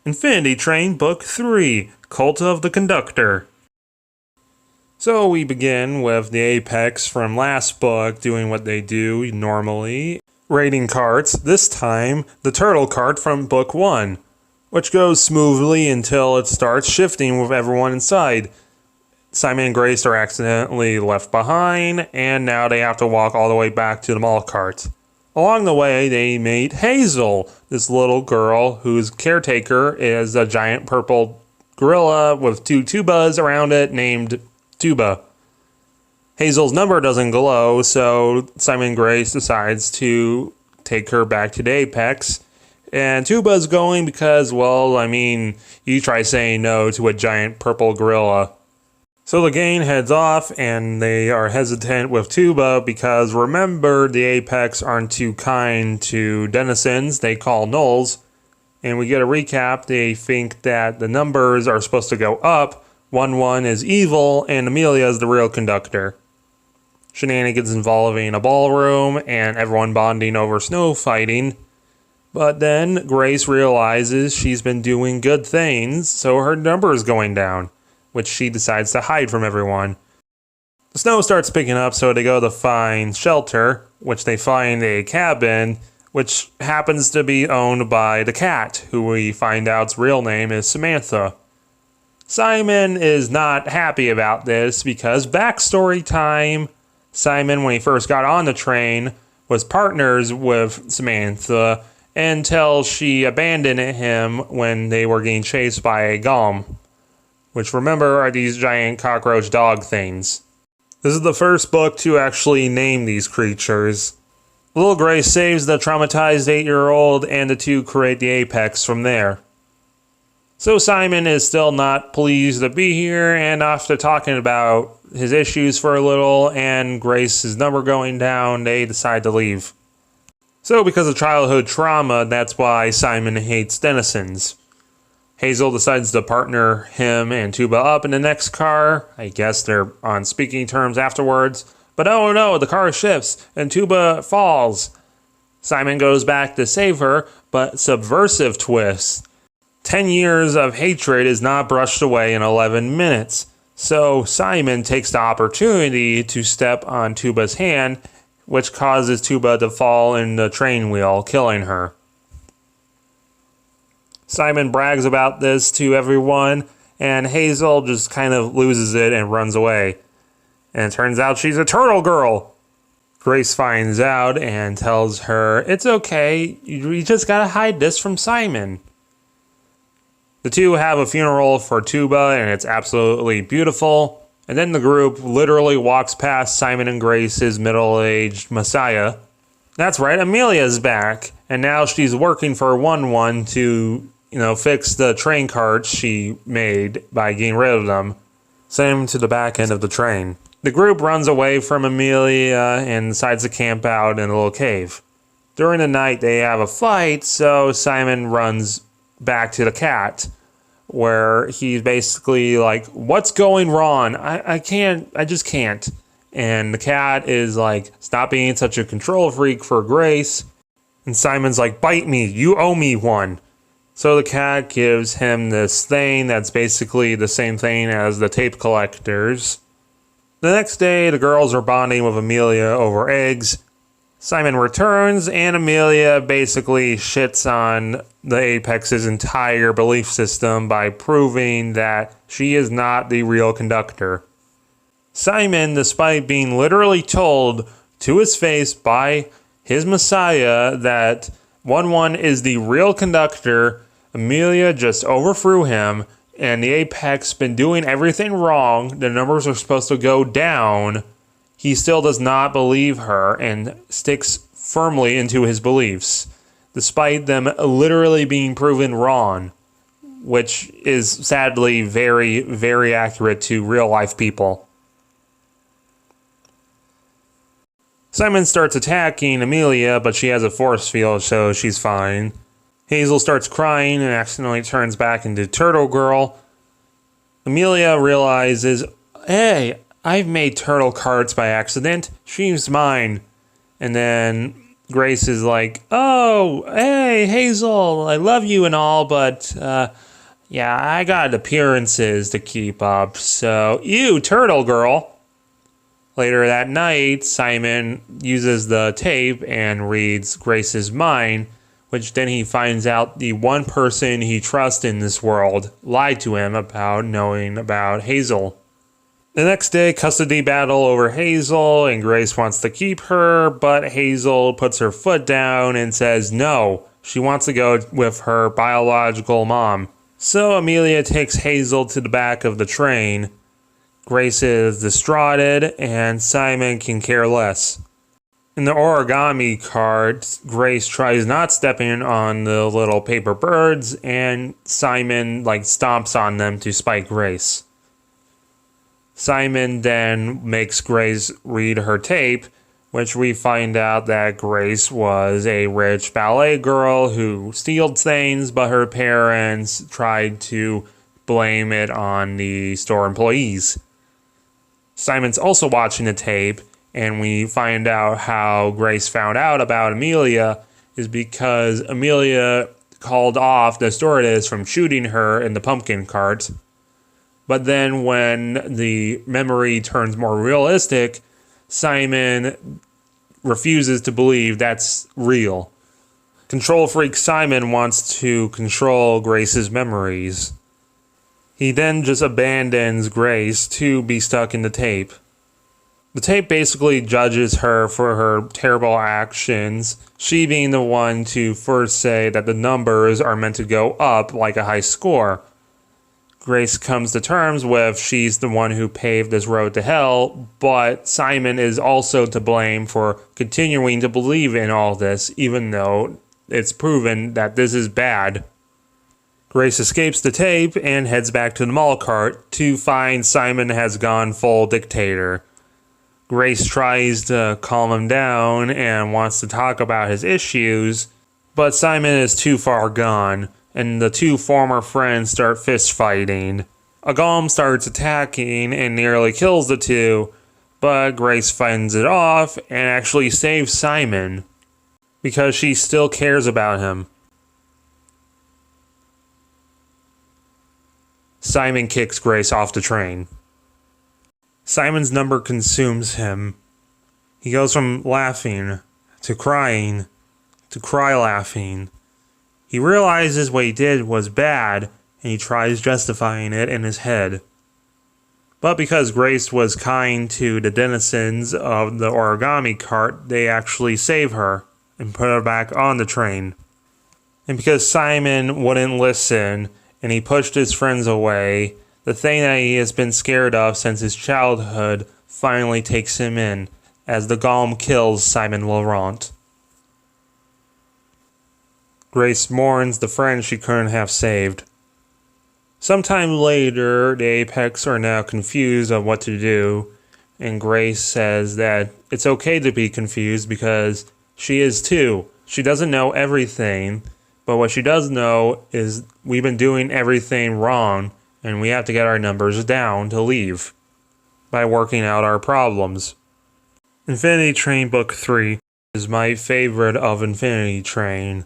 Infinity Train Book 3, Cult of the Conductor. So we begin with the Apex from last book doing what they do normally, raiding carts, this time the turtle cart from book 1, which goes smoothly until it starts shifting with everyone inside. Simon and Grace are accidentally left behind, and now they have to walk all the way back to the mall cart. Along the way, they meet Hazel, this little girl whose caretaker is a giant purple gorilla with 2 tubas around it named Tuba. Hazel's number doesn't glow, so Simon and Grace decides to take her back to the Apex. And Tuba's going because, you try saying no to a giant purple gorilla. So the gang heads off, and they are hesitant with Tuba because, remember, the Apex aren't too kind to denizens they call nulls. And we get a recap, they think that the numbers are supposed to go up, 1-1 is evil, and Amelia is the real conductor. Shenanigans involving a ballroom, and everyone bonding over snow fighting. But then Grace realizes she's been doing good things, so her number is going down, which she decides to hide from everyone. The snow starts picking up, so they go to find shelter, which they find a cabin, which happens to be owned by the cat, who we find out's real name is Samantha. Simon is not happy about this because backstory time. Simon, when he first got on the train, was partners with Samantha until she abandoned him when they were getting chased by a golem, which, remember, are these giant cockroach dog things. This is the first book to actually name these creatures. Little Grace saves the traumatized 8-year-old, and the two create the Apex from there. So Simon is still not pleased to be here, and after talking about his issues for a little and Grace's number going down, they decide to leave. So because of childhood trauma, that's why Simon hates denizens. Hazel decides to partner him and Tuba up in the next car. I guess they're on speaking terms afterwards. But oh no, the car shifts and Tuba falls. Simon goes back to save her, but subversive twist. 10 years of hatred is not brushed away in 11 minutes. So Simon takes the opportunity to step on Tuba's hand, which causes Tuba to fall in the train wheel, killing her. Simon brags about this to everyone, and Hazel just kind of loses it and runs away. And it turns out she's a turtle girl. Grace finds out and tells her, "It's okay, you just gotta hide this from Simon." The two have a funeral for Tuba, and it's absolutely beautiful. And then the group literally walks past Simon and Grace's middle-aged messiah. That's right, Amelia's back, and now she's working for 1-1 to fix the train carts she made by getting rid of them. Send them to the back end of the train. The group runs away from Amelia and decides to camp out in a little cave. During the night, they have a fight, so Simon runs back to the cat, where he's basically like, "What's going wrong? I just can't." And the cat is like, "Stop being such a control freak for Grace." And Simon's like, "Bite me, you owe me one." So the cat gives him this thing that's basically the same thing as the tape collectors. The next day, the girls are bonding with Amelia over eggs. Simon returns, and Amelia basically shits on the Apex's entire belief system by proving that she is not the real conductor. Simon, despite being literally told to his face by his messiah that 1-1 is the real conductor, Amelia just overthrew him, and the Apex been doing everything wrong. The numbers are supposed to go down. He still does not believe her and sticks firmly into his beliefs, despite them literally being proven wrong, which is sadly very, very accurate to real-life people. Simon starts attacking Amelia, but she has a force field, so she's fine. Hazel starts crying and accidentally turns back into Turtle Girl. Amelia realizes, "Hey, I've made turtle carts by accident. She's mine." And then Grace is like, "Oh, hey, Hazel, I love you and all, but, yeah, I got appearances to keep up, so, you, turtle girl." Later that night, Simon uses the tape and reads Grace's mind, which then he finds out the one person he trusts in this world lied to him about knowing about Hazel. The next day, custody battle over Hazel, and Grace wants to keep her, but Hazel puts her foot down and says no, she wants to go with her biological mom. So Amelia takes Hazel to the back of the train. Grace is distraughted, and Simon can care less. In the origami cart, Grace tries not stepping on the little paper birds, and Simon stomps on them to spite Grace. Simon then makes Grace read her tape, which we find out that Grace was a rich ballet girl who steals things, but her parents tried to blame it on the store employees. Simon's also watching the tape, and we find out how Grace found out about Amelia is because Amelia called off the stewardess from shooting her in the pumpkin cart. But then when the memory turns more realistic, Simon refuses to believe that's real. Control freak Simon wants to control Grace's memories. He then just abandons Grace to be stuck in the tape. The tape basically judges her for her terrible actions, she being the one to first say that the numbers are meant to go up like a high score. Grace comes to terms with she's the one who paved this road to hell, but Simon is also to blame for continuing to believe in all this, even though it's proven that this is bad. Grace escapes the tape and heads back to the mall cart to find Simon has gone full dictator. Grace tries to calm him down and wants to talk about his issues, but Simon is too far gone, and the two former friends start fist fighting. A golem starts attacking and nearly kills the two, but Grace fends it off and actually saves Simon because she still cares about him. Simon kicks Grace off the train. Simon's number consumes him. He goes from laughing to crying to cry laughing. He realizes what he did was bad, and he tries justifying it in his head. But because Grace was kind to the denizens of the origami cart, they actually save her and put her back on the train. And because Simon wouldn't listen, and he pushed his friends away, the thing that he has been scared of since his childhood finally takes him in, as the golem kills Simon Laurent. Grace mourns the friend she couldn't have saved. Sometime later, the Apex are now confused on what to do, and Grace says that it's okay to be confused because she is too. She doesn't know everything, but what she does know is we've been doing everything wrong, and we have to get our numbers down to leave by working out our problems. Infinity Train Book 3 is my favorite of Infinity Train.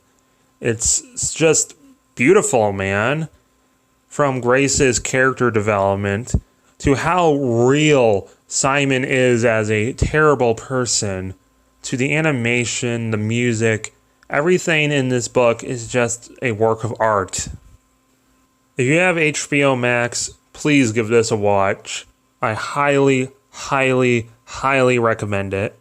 It's just beautiful, man. From Grace's character development to how real Simon is as a terrible person, to the animation, the music, everything in this book is just a work of art. If you have HBO Max, please give this a watch. I highly, highly, highly recommend it.